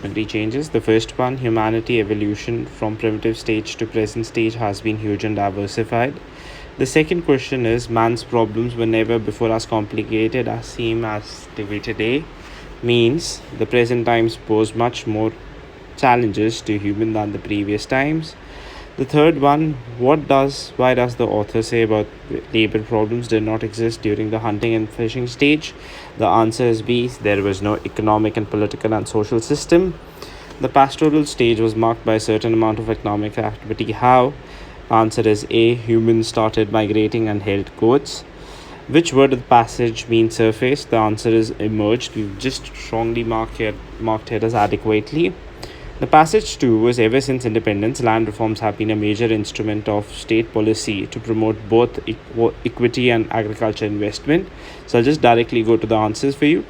approximately changes. The first one, humanity evolution from primitive stage to present stage has been huge and diversified. The second question is, man's problems were never before as complicated as seem as they were today. Means the present times pose much more challenges to human than the previous times. The third one, why does the author say about labor problems did not exist during the hunting and fishing stage? The answer is B, there was no economic and political and social system. The pastoral stage was marked by a certain amount of economic activity. How? The answer is A, humans started migrating and held goats. Which word of the passage means surface? The answer is emerged. We've just strongly marked it as adequately. The passage too was ever since independence, land reforms have been a major instrument of state policy to promote both equity and agriculture investment. So I'll just directly go to the answers for you.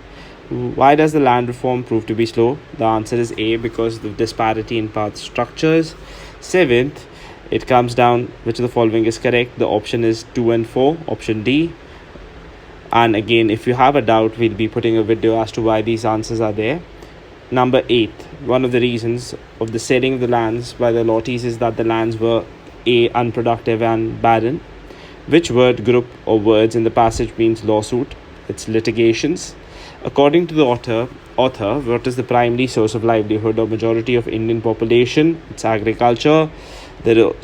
Why does the land reform prove to be slow? The answer is A, because of the disparity in path structures. Seventh, it comes down which of the following is correct. The option is 2 and 4, option D. And again, if you have a doubt, we'll be putting a video as to why these answers are there. Number 8, one of the reasons of the selling of the lands by the lotties is that the lands were A, unproductive and barren. Which word group or words in the passage means lawsuit? It's litigations. According to the author, what is the primary source of livelihood of majority of Indian population? It's agriculture. There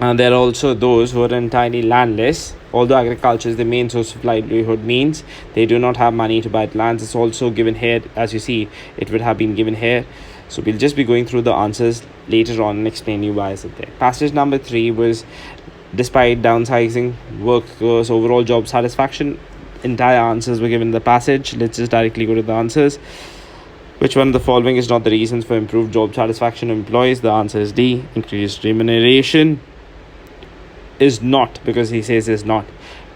are also those who are entirely landless. Although agriculture is the main source of livelihood, means they do not have money to buy lands. It's also given here, as you see, it would have been given here. So we'll just be going through the answers later on and explain you why is it there. Passage number 3 was, despite downsizing workers' overall job satisfaction. Entire answers were given in the passage. Let's just directly go to the answers. Which one of the following is not the reasons for improved job satisfaction of employees? The answer is D, increased remuneration. Is not, because he says is not.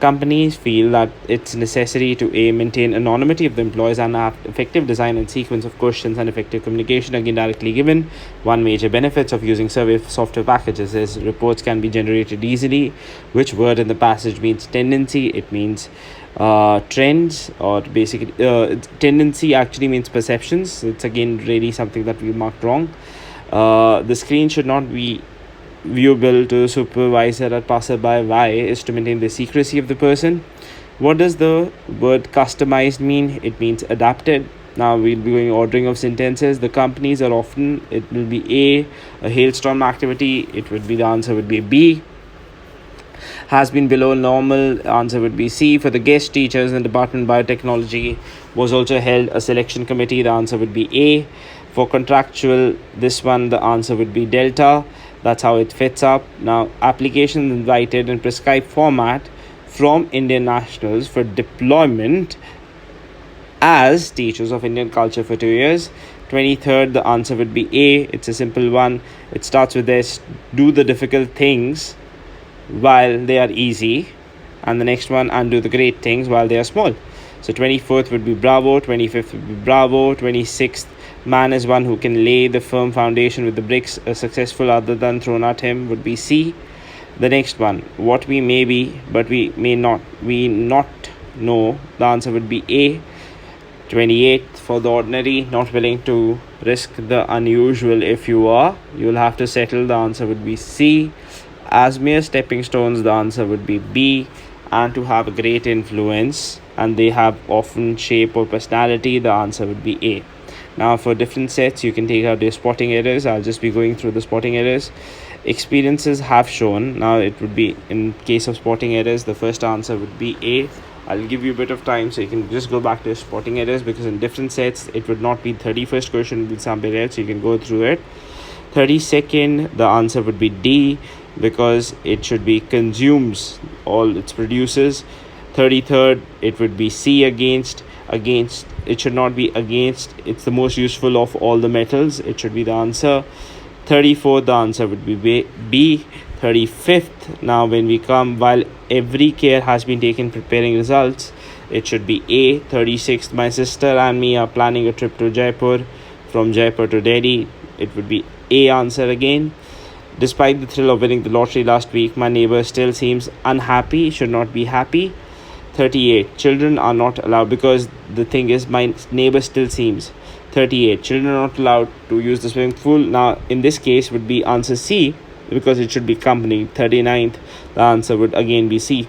Companies feel that it's necessary to maintain anonymity of the employees and have effective design and sequence of questions and effective communication. Again, directly given. One major benefits of using survey software packages is reports can be generated easily. Which word in the passage means tendency? It means trends, or basically tendency actually means perceptions. It's again really something that we marked wrong. The screen should not be viewable to supervisor or passerby. Why? Is to maintain the secrecy of the person. What does the word customized mean? It means adapted. Now we'll be going ordering of sentences. The companies are often, it will be a hailstorm activity. It would be, the answer would be B. Has been below normal, answer would be C. For the guest teachers in Department of Biotechnology was also held a selection committee. The answer would be A. For contractual, this one, the answer would be Delta. That's how it fits up. Now, applications invited in prescribed format from Indian nationals for deployment as teachers of Indian culture for 2 years. 23rd, the answer would be A. It's a simple one. It starts with this: do the difficult things while they are easy, and the next one, and do the great things while they are small. So 24th would be bravo, 25th would be bravo, 26th, man is one who can lay the firm foundation with the bricks successful other than thrown at him, would be C. The next one, what we may be but we may not know, the answer would be A. 28th, for the ordinary, not willing to risk the unusual. If you are, you'll have to settle, the answer would be C. As mere stepping stones, the answer would be B. And to have a great influence, and they have often shape or personality, the answer would be A. Now for different sets, you can take out your spotting errors. I'll just be going through the spotting errors. Experiences have shown, now it would be, in case of spotting errors, the first answer would be A. I'll give you a bit of time so you can just go back to your spotting errors, because in different sets it would not be 31st question with something else, so you can go through it. 32nd, the answer would be D, because it should be consumes all its produces. 33rd, it would be C, against, it should not be against, it's the most useful of all the metals, it should be the answer. 34th, the answer would be B. 35th, now when we come, while every care has been taken preparing results, it should be A. 36th, my sister and me are planning a trip to Jaipur, from Jaipur to Delhi, it would be A answer again. Despite the thrill of winning the lottery last week, my neighbor still seems unhappy, should not be happy. 38, children are not allowed, because the thing is, my neighbor still seems, 38. Children are not allowed to use the swimming pool. Now, in this case, would be answer C because it should be company. 39th, the answer would again be C.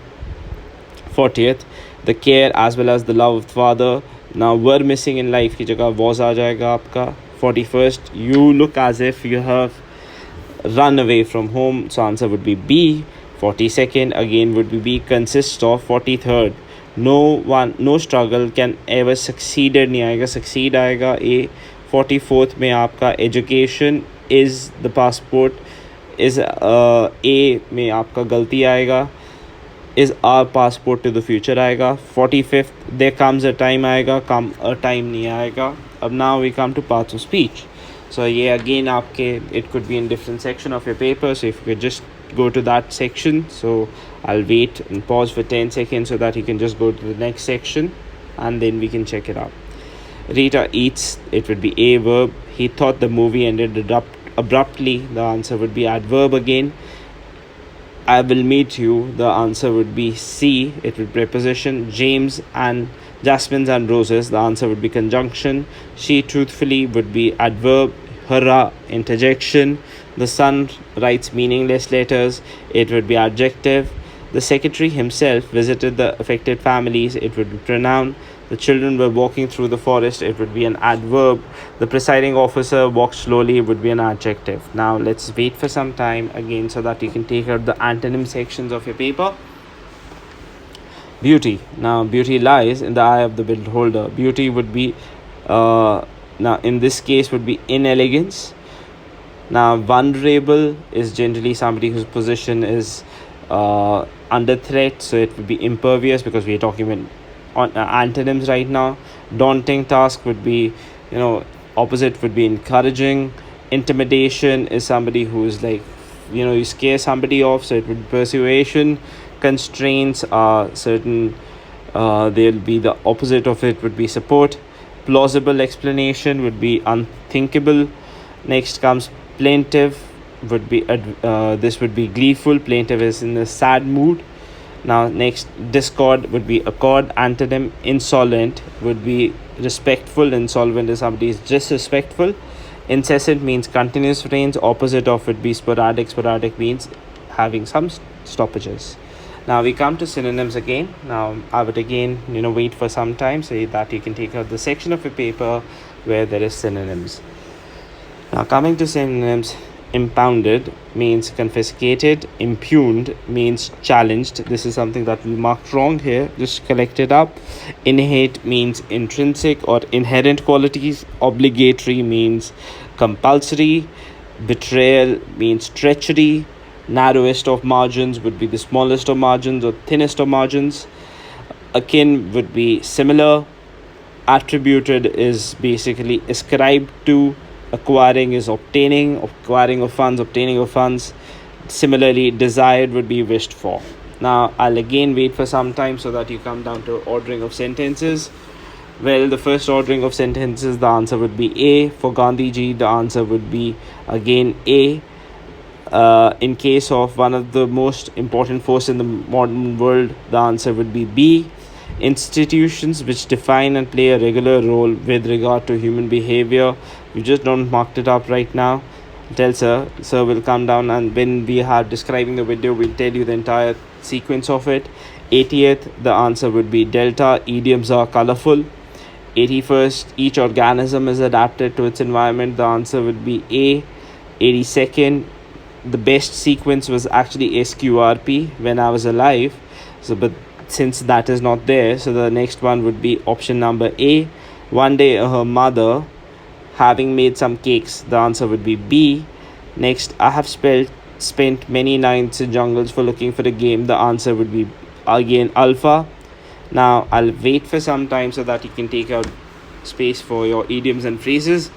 40th, the care as well as the love of father. Now, were missing in life की जगह was आ जाएगा आपका. 41st, you look as if you have run away from home. So answer would be B. 42nd again would be B. Consists of. 43rd, no struggle can ever succeeded नहीं आएगा, succeed आएगा A. 44th में आपका education is the passport is A में आपका गलती आएगा, is our passport to the future आएगा. 45th, there comes a time आएगा, come a time नहीं आएगा. अब now we come to parts of speech. So yeah, again आपके it could be in different section of your paper, so if you could just go to that section. So I'll wait and pause for 10 seconds so that you can just go to the next section and then we can check it out. Rita eats, it would be a verb. He thought the movie ended abruptly, the answer would be adverb again. I will meet you, the answer would be C, it would be preposition. James and Jasmines and roses, the answer would be conjunction. She truthfully would be adverb. Hurrah, interjection. The son writes meaningless letters, it would be adjective. The secretary himself visited the affected families, it would be pronoun. The children were walking through the forest, it would be an adverb. The presiding officer walked slowly, it would be an adjective. Now let's wait for some time again so that you can take out the antonym sections of your paper. Beauty. Now beauty lies in the eye of the beholder. Beauty would be now in this case would be inelegance. Now vulnerable is generally somebody whose position is under threat, so it would be impervious because we are talking about on antonyms right now. Daunting task would be, opposite would be encouraging. Intimidation is somebody who's like, you scare somebody off, so it would be persuasion. Constraints are certain, they'll be the opposite of it would be support. Plausible explanation would be unthinkable. Next comes plaintive, would be this would be gleeful. Plaintive is in a sad mood. Now next, discord would be accord. Antonym, insolent would be respectful. Insolvent is somebody is disrespectful. Incessant means continuous rains. Opposite of it be sporadic. Sporadic means having some stoppages. Now we come to synonyms again. Now I would again wait for some time so that you can take out the section of your paper where there is synonyms. Now coming to synonyms, impounded means confiscated. Impugned means challenged. This is something that we marked wrong here, just collect it up. Innate means intrinsic or inherent qualities. Obligatory means compulsory. Betrayal means treachery. Narrowest of margins would be the smallest of margins or thinnest of margins. Akin would be similar. Attributed is basically ascribed to. Acquiring is obtaining. Acquiring of funds, obtaining of funds. Similarly, desired would be wished for. Now I'll again wait for some time so that you come down to ordering of sentences. Well, the first ordering of sentences, the answer would be A. For Gandhiji, the answer would be again A. In case of one of the most important forces in the modern world, the answer would be B. Institutions which define and play a regular role with regard to human behavior. We just don't mark it up right now. Tell sir will come down, and when we are describing the video, we'll tell you the entire sequence of it. 80th, the answer would be delta. Idioms are colorful. 81st, each organism is adapted to its environment. The answer would be A. 82nd, the best sequence was actually SQRP when I was alive. So, but since that is not there, so the next one would be option number A. One day her mother having made some cakes, the answer would be B. Next, I have spent many nights in jungles for looking for a game, the answer would be again alpha. Now I'll wait for some time so that you can take out space for your idioms and phrases.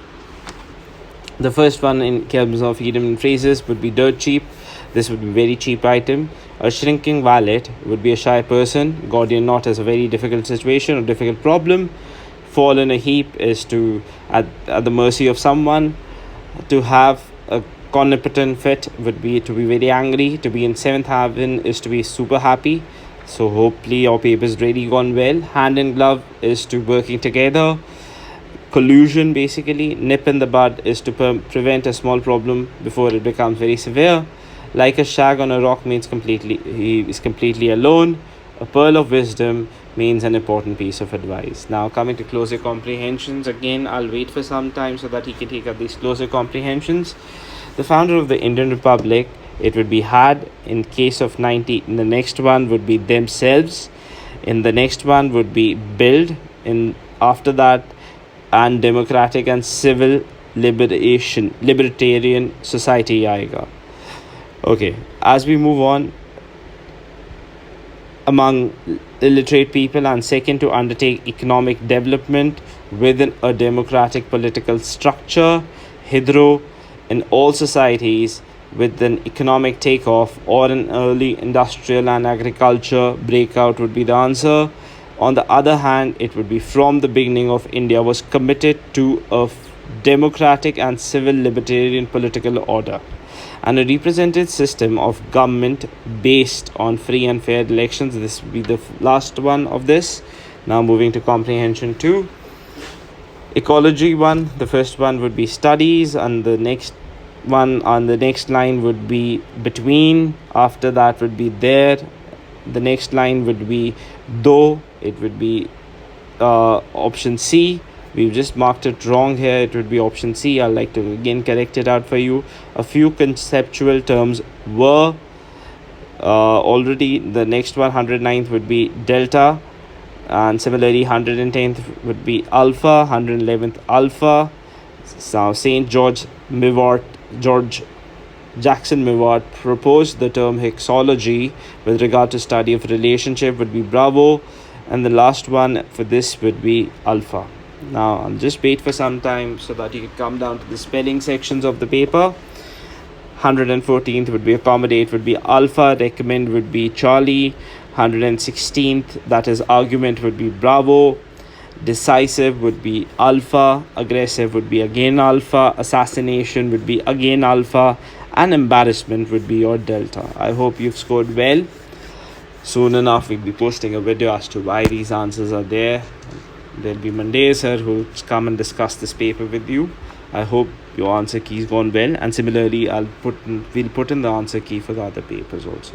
The first one in terms of idiom and phrases would be dirt cheap. This would be very cheap item. A shrinking violet would be a shy person. Gordian knot is a very difficult situation or difficult problem. Fall in a heap is to at the mercy of someone. To have a omnipotent fit would be to be very angry. To be in seventh heaven is to be super happy. So hopefully your paper is really gone well. Hand in glove is to working together. collusion basically. Nip in the bud is to prevent a small problem before it becomes very severe. Like a shag on a rock means he is completely alone. A pearl of wisdom means an important piece of advice. Now, coming to closer comprehensions, again, I'll wait for some time so that he can take up these closer comprehensions. The founder of the Indian Republic, it would be had. In case of 90, in the next one would be themselves. In the next one would be build. In after that, and democratic and civil libertarian society aega. Okay, as we move on, among illiterate people, and second, to undertake economic development within a democratic political structure. Hydro, in all societies with an economic takeoff or an early industrial and agriculture breakout would be the answer. On the other hand, it would be from the beginning of India was committed to a democratic and civil libertarian political order and a representative system of government based on free and fair elections. This will be the last one of this. Now moving to comprehension 2. Ecology 1. The first one would be studies, and the next one on the next line would be between. After that would be there. The next line would be though. It would be option C. We've just marked it wrong here. It would be option C. I'd like to again correct it out for you. A few conceptual terms were already. The next one, 109th, would be delta. And similarly, 110th would be alpha, 111th alpha. So St. George Jackson Mivart proposed the term hexology with regard to study of relationship would be Bravo. And the last one for this would be alpha. Now I'll just wait for some time so that you can come down to the spelling sections of the paper. 114th would be accommodate would be alpha, recommend would be Charlie. 116th, that is argument, would be Bravo. Decisive would be alpha. Aggressive would be again alpha. Assassination would be again alpha. And embarrassment would be your delta. I hope you've scored well. Soon enough we'll be posting a video as to why these answers are there. There'll be Monday sir who will come and discuss this paper with you. I hope your answer key's gone well, and similarly we'll put in the answer key for the other papers also.